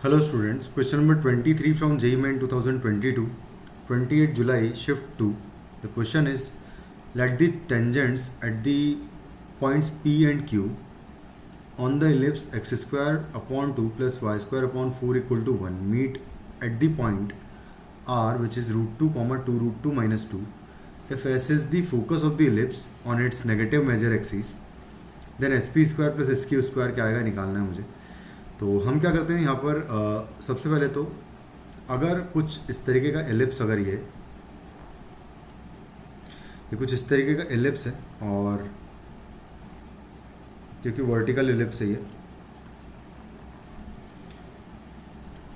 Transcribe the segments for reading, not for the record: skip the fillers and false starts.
Hello students, question number 23 from JEE Main 2022, 28 July, shift 2. The question is, let the tangents at the points P and Q on the ellipse x square upon 2 plus y square upon 4 equal to 1 meet at the point R, which is root 2 comma 2 root 2 minus 2. If S is the focus of the ellipse on its negative major axis, then SP square plus SQ square क्या आएगा निकालना है मुझे। तो हम क्या करते हैं यहाँ पर सबसे पहले तो अगर कुछ इस तरीके का एलिप्स, अगर ये कुछ इस तरीके का एलिप्स है और क्योंकि वर्टिकल एलिप्स है ये,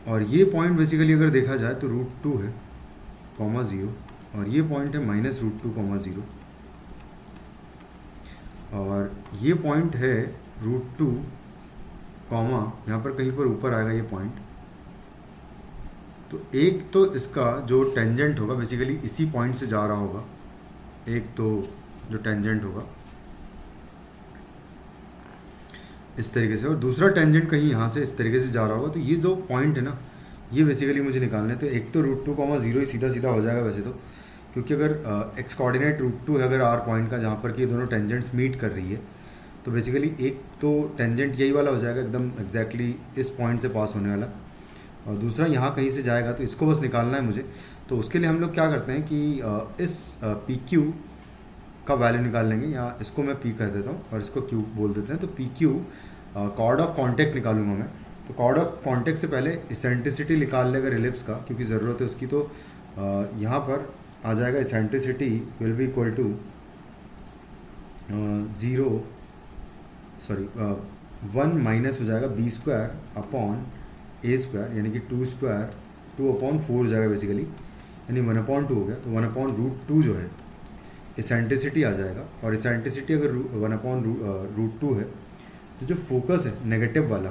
और ये पॉइंट बेसिकली अगर देखा जाए तो रूट 2 है कॉमा 0 और ये पॉइंट है माइनस रूट 2 कॉमा 0 और ये पॉइंट है रूट 2 कॉमा यहाँ पर कहीं पर ऊपर आएगा ये पॉइंट। तो एक तो इसका जो टेंजेंट होगा बेसिकली इसी पॉइंट से जा रहा होगा, एक तो जो टेंजेंट होगा इस तरीके से और दूसरा टेंजेंट कहीं यहाँ से इस तरीके से जा रहा होगा। तो ये जो पॉइंट है ना, ये बेसिकली मुझे निकालना है। तो एक तो रूट 2 कॉमा 0 ही सीधा सीधा हो जाएगा वैसे तो, क्योंकि अगर एक्स कोऑर्डिनेट रूट 2 है अगर आर पॉइंट का जहाँ पर कि ये दोनों टेंजेंट्स मीट कर रही है, तो बेसिकली एक तो टेंजेंट यही वाला हो जाएगा एकदम एग्जैक्टली इस पॉइंट से पास होने वाला, और दूसरा यहाँ कहीं से जाएगा। तो इसको बस निकालना है मुझे। तो उसके लिए हम लोग क्या करते हैं कि इस पी क्यू का वैल्यू निकाल लेंगे, या इसको मैं पी कह देता हूँ और इसको क्यू बोल देते हैं। तो P Q chord of contact निकालूंगा मैं। तो कॉर्ड ऑफ कॉन्टेक्ट से पहले इसेंट्रिसिटी निकाल लेगा रिलिप्स का, क्योंकि ज़रूरत है उसकी। तो यहाँ पर आ जाएगा eccentricity will be equal to 1 minus हो जाएगा B square upon A square, यानी कि 2 स्क्वायर 2 अपॉन 4 हो जाएगा बेसिकली, यानी 1/2 हो गया। तो 1/√2 जो है इसेंट्रिसिटी आ जाएगा। और इसेंट्रिसिटी अगर 1/√2 है तो जो फोकस है नेगेटिव वाला,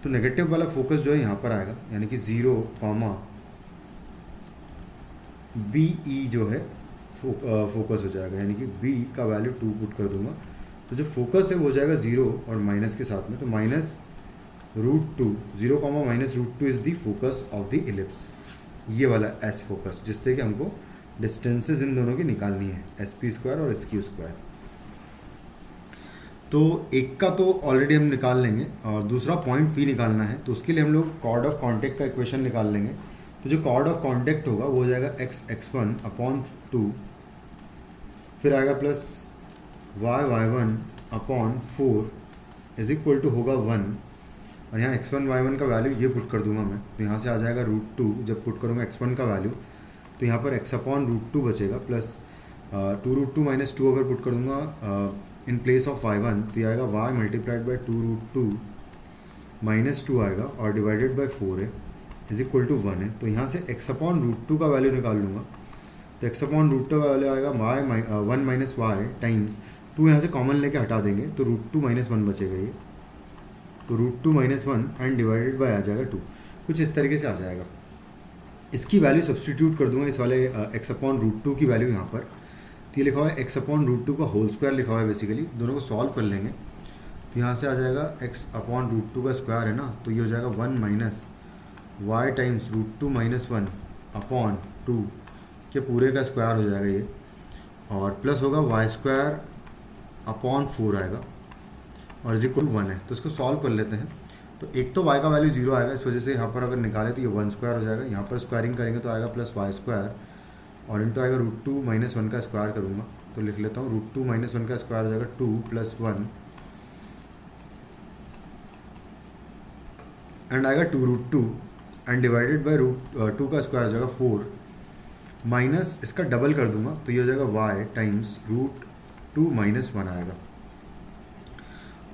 तो नेगेटिव वाला फोकस जो है यहाँ पर आएगा, यानी कि 0 कॉमा बी ई जो है फोकस हो जाएगा, यानी कि बी का वैल्यू 2 पुट कर दूंगा। तो जो फोकस है वो हो जाएगा 0 और माइनस के साथ में। तो -√2 0 comma -√2 is the focus of the ellipse, ये वाला एस फोकस, जिससे कि हमको डिस्टेंसेस इन दोनों की निकालनी है, SP स्क्वायर और SQ स्क्वायर। तो एक का तो ऑलरेडी हम निकाल लेंगे और दूसरा पॉइंट P निकालना है। तो उसके लिए हम लोग कॉर्ड ऑफ कॉन्टेक्ट का इक्वेशन निकाल लेंगे। तो जो कॉर्ड ऑफ कॉन्टेक्ट होगा वो हो जाएगा x1 अपॉन 2, फिर आएगा plus y1 upon 4 is equal to होगा 1, और यहाँ x1 y1 का वैल्यू ये पुट कर दूंगा मैं। तो यहाँ से आ जाएगा √2, जब पुट करूँगा x1 का वैल्यू तो यहाँ पर x अपॉन √2 बचेगा, प्लस 2√2 माइनस 2 अगर पुट कर दूंगा इन प्लेस ऑफ y1 तो ये आएगा y मल्टीप्लाइड बाई 2√2 माइनस 2 आएगा और डिवाइडेड बाई 4 है इज इक्वल टू 1 है। तो यहाँ से x अपॉन √2 का वैल्यू निकाल लूँगा। तो x अपॉन √2 का वैल्यू आएगा 1 माइनस वाई टाइम्स 2, यहाँ से कॉमन लेके हटा देंगे तो √2 माइनस 1 बचेगा ये। तो √2 माइनस 1 एंड डिवाइडेड बाई आ जाएगा 2, कुछ इस तरीके से आ जाएगा। इसकी वैल्यू सब्सटीट्यूट कर दूंगा इस वाले x अपॉन √2 की वैल्यू यहाँ पर। तो ये लिखा हुआ है x अपॉन √2 का होल स्क्वायर लिखा हुआ है बेसिकली, दोनों को सॉल्व कर लेंगे। तो यहाँ से आ जाएगा x अपॉन √2 का स्क्वायर है ना, तो ये हो जाएगा 1 minus Y times √2 minus 1 upon 2 के पूरे का स्क्वायर हो जाएगा ये, और प्लस होगा वाई स्क्वायर अपॉन 4 आएगा और इज इक्वल 1 है। तो इसको सॉल्व कर लेते हैं। तो एक तो y का वैल्यू 0 आएगा, इस वजह से यहाँ पर अगर निकाले तो ये 1 स्क्वायर हो जाएगा। यहाँ पर स्क्वायरिंग करेंगे तो आएगा प्लस वाई स्क्वायर और इंटू आएगा √2 माइनस 1 का स्क्वायर करूँगा। तो लिख लेता हूँ √2 माइनस 1 का स्क्वायर हो जाएगा 2 प्लस 1 एंड आएगा 2√2 एंड डिवाइडेड बाई √2 का स्क्वायर हो जाएगा 4 माइनस इसका डबल कर दूंगा तो ये हो जाएगा y टाइम्स √2 माइनस 1 आएगा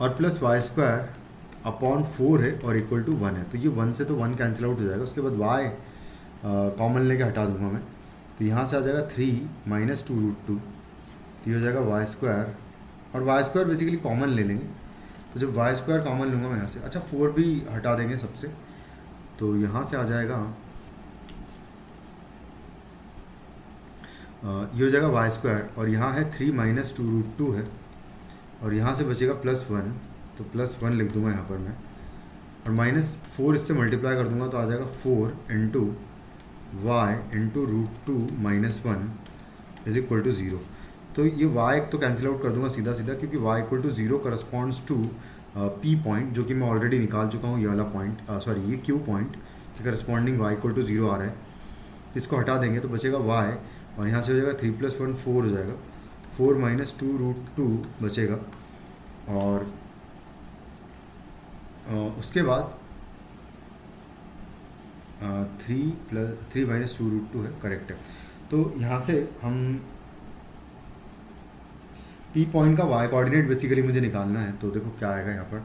और प्लस वाई स्क्वायर अपॉन 4 है और इक्वल टू 1 है। तो ये 1 से तो 1 कैंसिल आउट हो जाएगा। उसके बाद y कॉमन लेके हटा दूंगा मैं। तो यहाँ से आ जाएगा 3 माइनस 2√2, तो ये हो जाएगा वाई स्क्वायर, और वाई स्क्वायर बेसिकली कॉमन ले लेंगे। तो जब वाई स्क्वायर कॉमन लूँगा मैं यहाँ से, अच्छा 4 भी हटा देंगे सबसे, तो यहाँ से आ जाएगा ये हो जाएगा वाई स्क्वायर, और यहाँ है 3 माइनस 2√2 है, और यहाँ से बचेगा +1, तो +1 लिख दूंगा यहाँ पर मैं। और -4 इससे मल्टीप्लाई कर दूंगा तो आ जाएगा 4 into Y into √2 - 1 is equal to 0। तो ये y तो कैंसिल आउट कर दूंगा सीधा सीधा, क्योंकि y equal to 0 corresponds to p point, जो कि मैं ऑलरेडी निकाल चुका हूँ। ये वाला पॉइंट, सॉरी ये q पॉइंट के करस्पॉन्डिंग y इक्वल टू 0 आ रहा है। तो इसको हटा देंगे तो बचेगा y, और यहाँ से हो जाएगा 3 + 1 4 हो जाएगा, 4 - 2 √2 बचेगा। और उसके बाद 3 + 2 √2 है, करेक्ट है। तो यहाँ से हम P पॉइंट का y कोऑर्डिनेट बेसिकली मुझे निकालना है। तो देखो क्या आएगा यहाँ पर,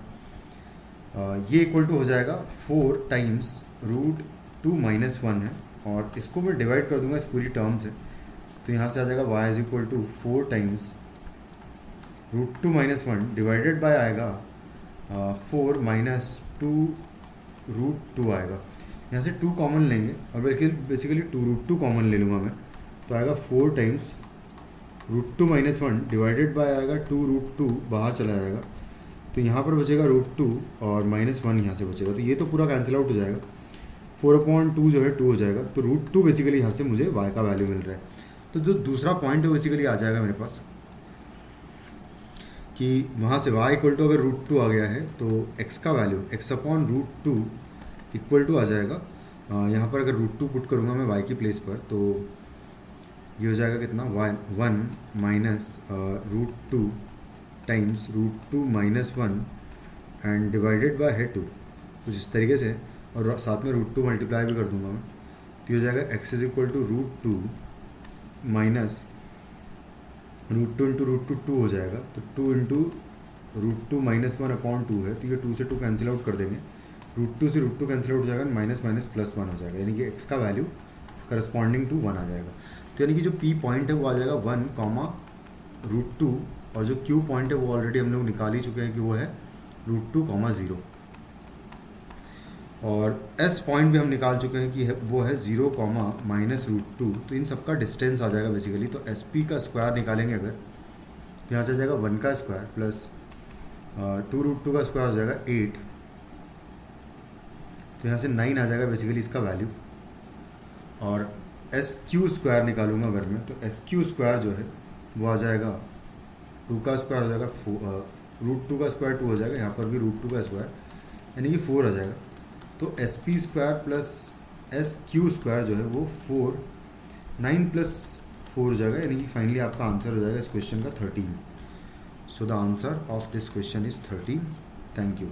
ये इक्वल टू हो जाएगा 4 टाइम्स √2 - 1 है, और इसको मैं डिवाइड कर दूंगा इस पूरी टर्म से। तो यहाँ से आ जाएगा y is equal to 4 times √2 - 1 divided by आएगा 4 - 2 √2 आएगा। यहाँ से 2 कॉमन लेंगे और बेसिकली 2 √2 कॉमन ले लूँगा मैं, तो आएगा 4 टाइम्स √2 - 1 डिवाइडेड बाय आएगा 2 √2 बाहर चला जाएगा। तो यहाँ पर बचेगा √2 और -1 यहाँ से बचेगा। तो ये तो पूरा कैंसिल आउट हो जाएगा, 4/2 जो है 2 हो जाएगा। तो √2 बेसिकली यहाँ से मुझे y का वैल्यू मिल रहा है। तो जो दूसरा पॉइंट है बेसिकली आ जाएगा मेरे पास, कि वहाँ से y इक्वल टू अगर √2 आ गया है तो x का वैल्यू x/√2 इक्वल टू आ जाएगा, यहाँ पर अगर √2 पुट करूँगा मैं y की प्लेस पर, तो ये हो जाएगा कितना, 1 - √2 टाइम्स √2 - 1 एंड डिवाइडेड बाय है 2, कुछ इस तरीके से। और साथ में √2 मल्टीप्लाई भी कर दूंगा मैं, तो ये हो जाएगा x is equal to √2 minus √2 into √2 हो जाएगा। तो 2 इंटू √2 - 1/2 है, तो ये 2 से 2 कैंसिल आउट कर देंगे, √2 से √2 कैंसिल आउट हो जाएगा, -+1 हो जाएगा, यानी कि x का वैल्यू करस्पॉन्डिंग टू 1 आ जाएगा। तो यानी कि जो P पॉइंट है वो आ जाएगा 1, √2, और जो Q पॉइंट है वो ऑलरेडी हम लोग निकाल ही चुके हैं कि वो है √2, 0। और S पॉइंट भी हम निकाल चुके हैं कि वो है 0, -√2। तो इन सबका डिस्टेंस आ जाएगा बेसिकली। तो SP का स्क्वायर निकालेंगे अगर, तो यहाँ से आ जाएगा 1 का स्क्वायर प्लस 2 √2 का स्क्वायर हो जाएगा 8। तो यहाँ से 9 आ जाएगा बेसिकली इसका वैल्यू। और SQ स्क्वायर निकालूंगा अगर मैं, तो SQ स्क्वायर जो है वो आ जाएगा 2 का स्क्वायर हो जाएगा, √2 का स्क्वायर 2 हो जाएगा, यहाँ पर भी √2 का स्क्वायर यानी कि 4 आ जाएगा। तो SP square plus SQ square जो है वो 4, 9 + 4 हो जाएगा, यानी कि फाइनली आपका आंसर हो जाएगा इस क्वेश्चन का 13। So the answer of this question is 13। Thank you.